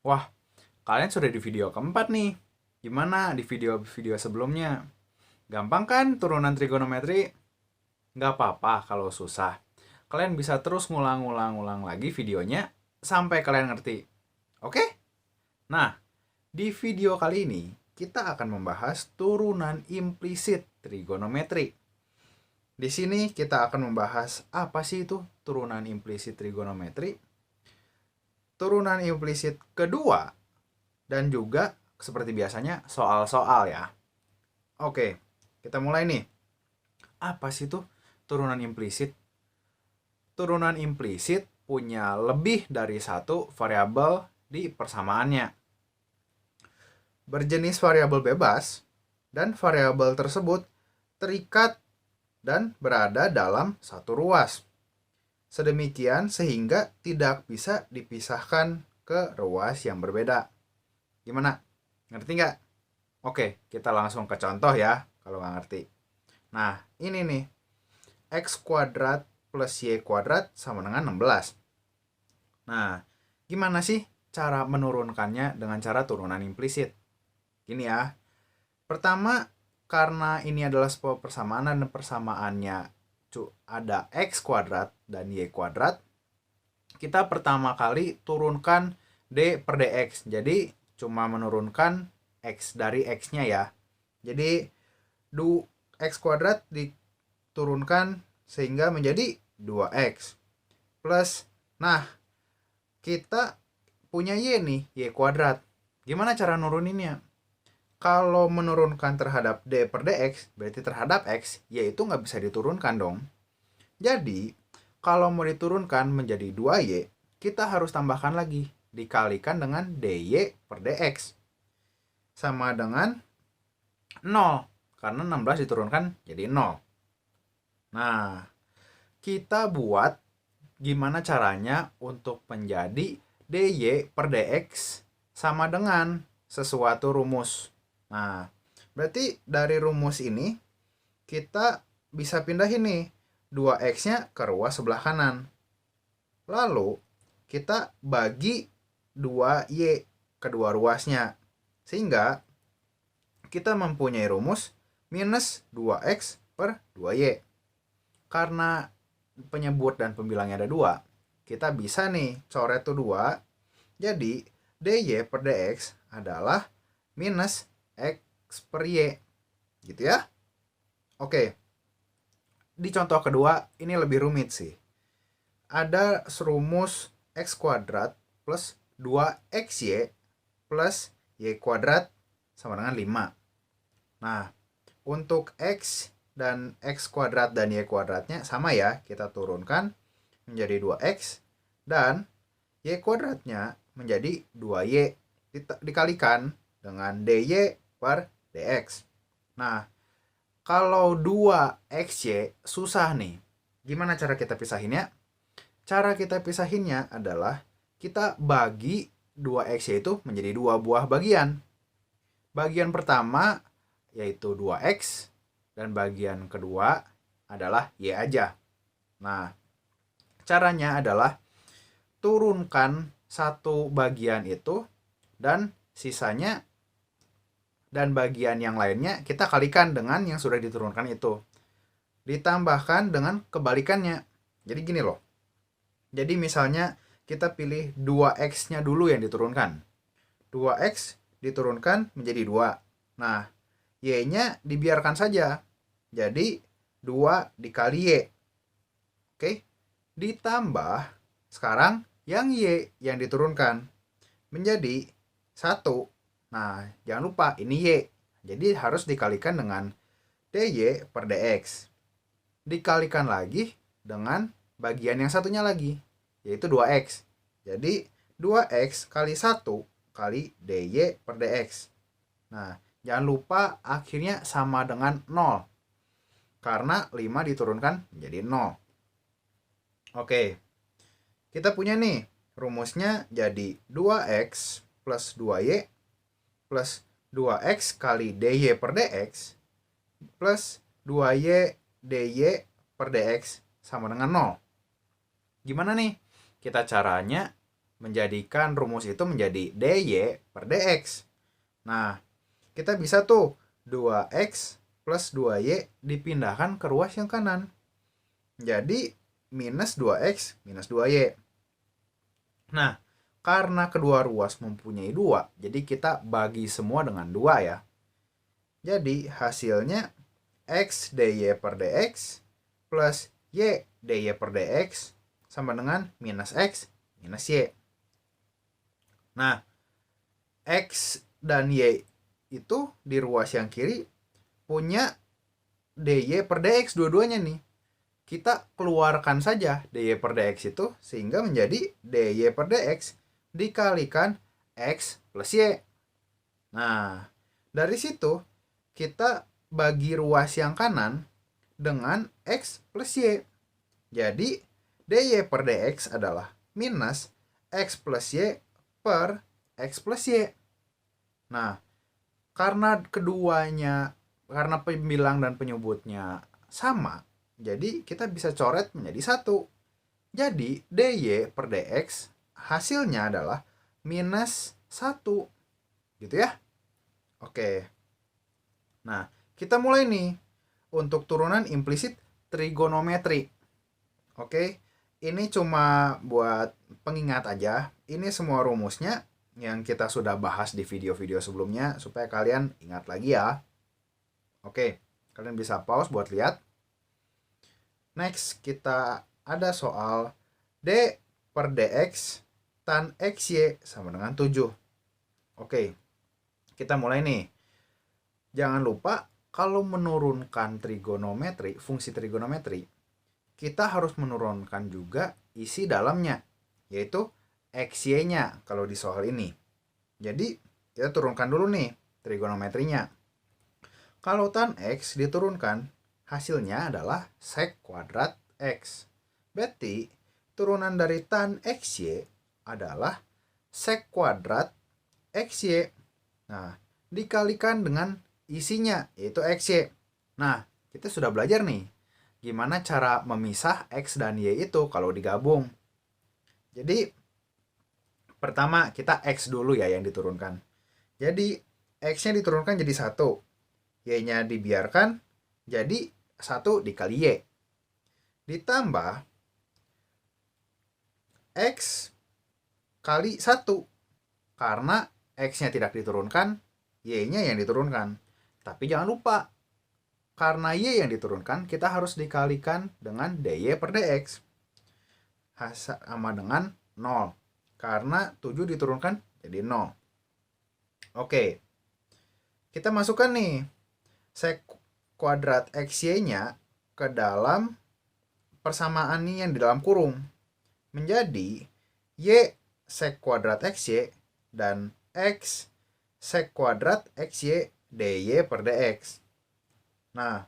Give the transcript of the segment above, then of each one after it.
Wah, kalian sudah di video keempat nih. Gimana di video-video sebelumnya? Gampang kan turunan trigonometri? Nggak apa-apa kalau susah. Kalian bisa terus ngulang-ulang-ulang lagi videonya sampai kalian ngerti. Oke? Nah, di video kali ini kita akan membahas turunan implisit trigonometri. Di sini kita akan membahas apa sih itu turunan implisit trigonometri, turunan implisit kedua, dan juga seperti biasanya soal-soal ya. Oke, kita mulai nih. Apa sih tuh turunan implisit? Turunan implisit punya lebih dari satu variabel di persamaannya. Berjenis variabel bebas dan variabel tersebut terikat dan berada dalam satu ruas. Sedemikian sehingga tidak bisa dipisahkan ke ruas yang berbeda. Gimana? Ngerti nggak? Oke, kita langsung ke contoh ya, kalau nggak ngerti. Nah, ini nih. X kuadrat plus Y kuadrat sama dengan 16. Nah, gimana sih cara menurunkannya dengan cara turunan implisit? Gini ya. Pertama, karena ini adalah sebuah persamaan dan persamaannya ada X kuadrat dan Y kuadrat, kita pertama kali turunkan D per DX. Jadi, cuma menurunkan X dari X-nya ya. Jadi, X kuadrat diturunkan sehingga menjadi 2X. Plus, nah, kita punya Y nih, Y kuadrat. Gimana cara nuruninnya? Kalau menurunkan terhadap D per DX, berarti terhadap X, Y itu nggak bisa diturunkan dong. Jadi, kalau mau diturunkan menjadi 2Y, kita harus tambahkan lagi. Dikalikan dengan DY per DX. Sama dengan 0. Karena 16 diturunkan jadi 0. Nah, kita buat gimana caranya untuk menjadi DY per DX sama dengan sesuatu rumus. Nah, berarti dari rumus ini kita bisa pindahin nih 2X-nya ke ruas sebelah kanan. Lalu kita bagi 2Y kedua ruasnya. Sehingga kita mempunyai rumus minus 2X per 2Y. Karena penyebut dan pembilangnya ada 2, kita bisa nih coret tuh 2. Jadi DY per DX adalah minus X per Y. Gitu ya. Oke. Di contoh kedua ini lebih rumit sih. Ada rumus X kuadrat plus 2XY plus Y kuadrat sama dengan 5. Nah, untuk X dan X kuadrat dan Y kuadratnya sama ya, kita turunkan menjadi 2X dan Y kuadratnya menjadi 2Y dikalikan dengan DY per DX. Nah, kalau 2XY susah nih. Gimana cara kita pisahinnya? Cara kita pisahinnya adalah kita bagi 2XY itu menjadi dua buah bagian. Bagian pertama yaitu 2X dan bagian kedua adalah Y aja. Nah, caranya adalah turunkan satu bagian itu dan sisanya dan bagian yang lainnya kita kalikan dengan yang sudah diturunkan itu. Ditambahkan dengan kebalikannya. Jadi gini loh. Jadi misalnya kita pilih 2X-nya dulu yang diturunkan. 2X diturunkan menjadi 2. Nah, Y-nya dibiarkan saja. Jadi 2 dikali Y. Oke. Ditambah sekarang yang Y yang diturunkan menjadi 1. Nah, jangan lupa ini Y. Jadi harus dikalikan dengan DY per DX. Dikalikan lagi dengan bagian yang satunya lagi, yaitu 2X. Jadi 2X kali 1 kali DY per DX. Nah, jangan lupa akhirnya sama dengan 0. Karena 5 diturunkan menjadi 0. Oke. Kita punya nih rumusnya jadi 2X plus 2Y plus 2X kali DY per DX plus 2Y DY per DX sama dengan 0. Gimana nih? Kita caranya menjadikan rumus itu menjadi dy per dx. Nah, kita bisa tuh 2x plus 2y dipindahkan ke ruas yang kanan. Jadi minus 2x minus 2y. Nah, karena kedua ruas mempunyai 2, jadi kita bagi semua dengan 2 ya. Jadi hasilnya x dy per dx plus y dy per dx sama dengan minus x minus y. Nah, x dan y itu di ruas yang kiri punya dy per dx dua-duanya nih. Kita keluarkan saja dy per dx itu sehingga menjadi dy per dx dikalikan x plus y. Nah, dari situ kita bagi ruas yang kanan dengan x plus y. Jadi dy per dx adalah minus x plus y per x plus y. Nah, karena pembilang dan penyebutnya sama, jadi kita bisa coret menjadi satu. Jadi dy per dx hasilnya adalah minus 1. Gitu ya. Oke. Nah, kita mulai nih untuk turunan implisit trigonometri. Oke. Ini cuma buat pengingat aja. Ini semua rumusnya yang kita sudah bahas di video-video sebelumnya supaya kalian ingat lagi ya. Oke, kalian bisa pause buat lihat. Next, kita ada soal d per dx tan xy sama dengan 7. Oke, kita mulai nih. Jangan lupa kalau menurunkan trigonometri, fungsi trigonometri, kita harus menurunkan juga isi dalamnya, yaitu xy-nya kalau di soal ini. Jadi, kita turunkan dulu nih trigonometrinya. Kalau tan x diturunkan, hasilnya adalah sek kuadrat x. Berarti turunan dari tan xy adalah sek kuadrat xy. Nah, dikalikan dengan isinya yaitu xy. Nah, kita sudah belajar nih gimana cara memisah x dan y itu kalau digabung. Jadi pertama kita x dulu ya yang diturunkan. Jadi x-nya diturunkan jadi 1. Y-nya dibiarkan jadi 1 dikali Y. Ditambah X kali 1. Karena X-nya tidak diturunkan, Y-nya yang diturunkan. Tapi jangan lupa, karena Y yang diturunkan, kita harus dikalikan dengan dy per dx. Sama dengan 0. Karena 7 diturunkan jadi 0. Oke. Kita masukkan nih sek kuadrat xy-nya ke dalam persamaan ini yang di dalam kurung. Menjadi y sek kuadrat xy dan x sek kuadrat xy dy per dx. Nah,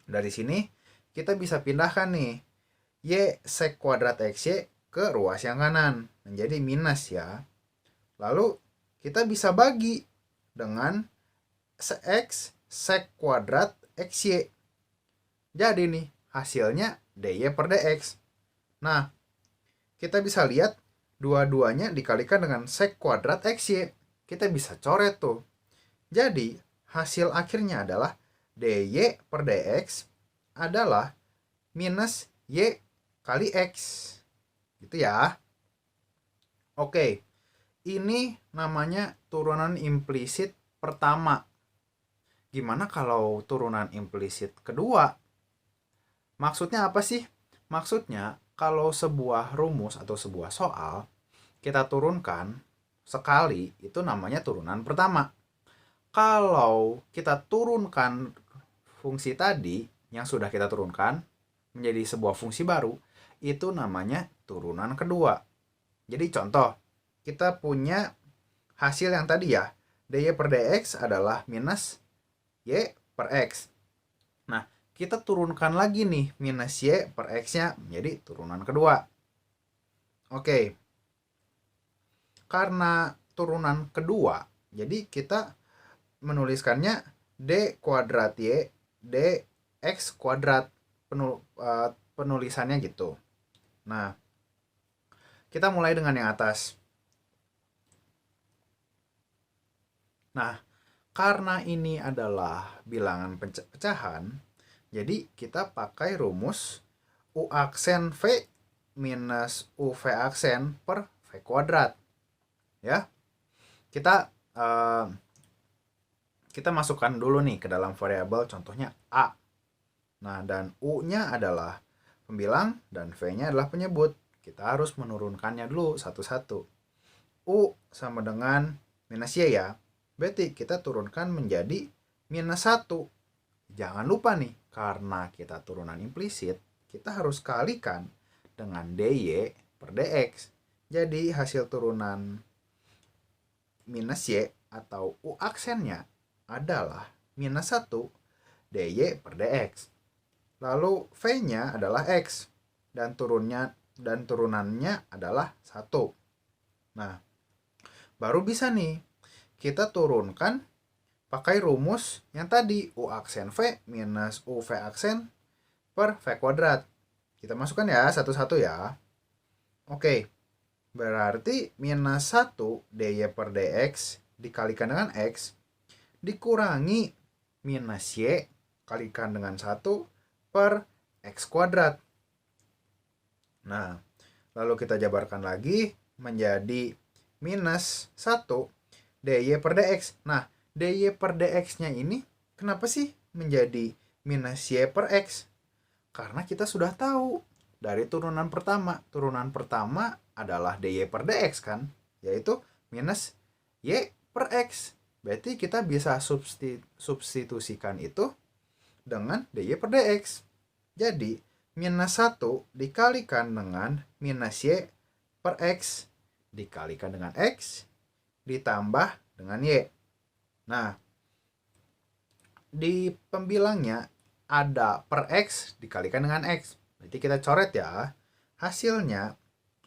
dari sini kita bisa pindahkan nih y sek kuadrat xy ke ruas yang kanan. Menjadi minus ya. Lalu kita bisa bagi dengan x sek kuadrat xy. Jadi nih hasilnya dy per dx. Nah, kita bisa lihat dua-duanya dikalikan dengan sek kuadrat xy. Kita bisa coret tuh. Jadi hasil akhirnya adalah dy per dx adalah minus y kali x. Gitu ya. Oke, ini namanya turunan implisit pertama. Gimana kalau turunan implisit kedua? Maksudnya apa sih? Maksudnya kalau sebuah rumus atau sebuah soal kita turunkan sekali, itu namanya turunan pertama. Kalau kita turunkan fungsi tadi yang sudah kita turunkan menjadi sebuah fungsi baru, itu namanya turunan kedua. Jadi contoh, kita punya hasil yang tadi ya, dy per dx adalah minus y per x. Nah, kita turunkan lagi nih minus y per x-nya menjadi turunan kedua. Oke. Karena turunan kedua, jadi kita menuliskannya d kuadrat y dx kuadrat, penulisannya gitu. Nah, Kita mulai dengan yang atas. Nah, karena ini adalah bilangan pecahan, jadi kita pakai rumus U aksen V minus UV aksen per V kuadrat. Ya, kita masukkan dulu nih ke dalam variabel, contohnya A. Nah, dan U-nya adalah pembilang dan V-nya adalah penyebut. Kita harus menurunkannya dulu satu-satu. U sama dengan minus Y ya. Berarti kita turunkan menjadi minus 1. Jangan lupa nih, karena kita turunan implisit, kita harus kalikan dengan dy per dx. Jadi hasil turunan minus y atau u aksennya adalah minus 1 dy per dx. Lalu v-nya adalah x dan turunannya adalah 1. Nah, baru bisa nih kita turunkan pakai rumus yang tadi, U aksen V minus UV aksen per V kuadrat. Kita masukkan ya satu-satu ya. Oke, berarti minus 1 dy per dx dikalikan dengan x dikurangi minus y kalikan dengan 1 per x kuadrat. Nah, lalu kita jabarkan lagi menjadi minus 1 dy per dx. Nah, dy per dx-nya ini kenapa sih menjadi minus y per x? Karena kita sudah tahu dari turunan pertama. Turunan pertama adalah dy per dx kan, yaitu minus y per x. Berarti kita bisa substitusikan itu dengan dy per dx. Jadi, minus 1 dikalikan dengan minus y per x dikalikan dengan x ditambah dengan y. Nah, di pembilangnya ada per x dikalikan dengan x. Berarti kita coret ya. Hasilnya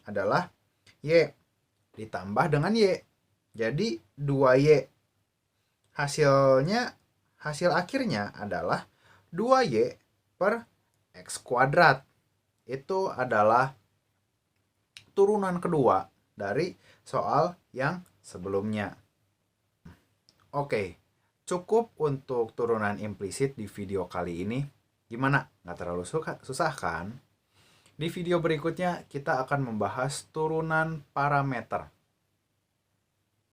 adalah y ditambah dengan y. Jadi 2y. Hasil akhirnya adalah 2y per x kuadrat. Itu adalah turunan kedua dari soal yang sebelumnya. Oke, cukup untuk turunan implisit di video kali ini. Gimana? Nggak terlalu susah kan? Di video berikutnya kita akan membahas turunan parameter.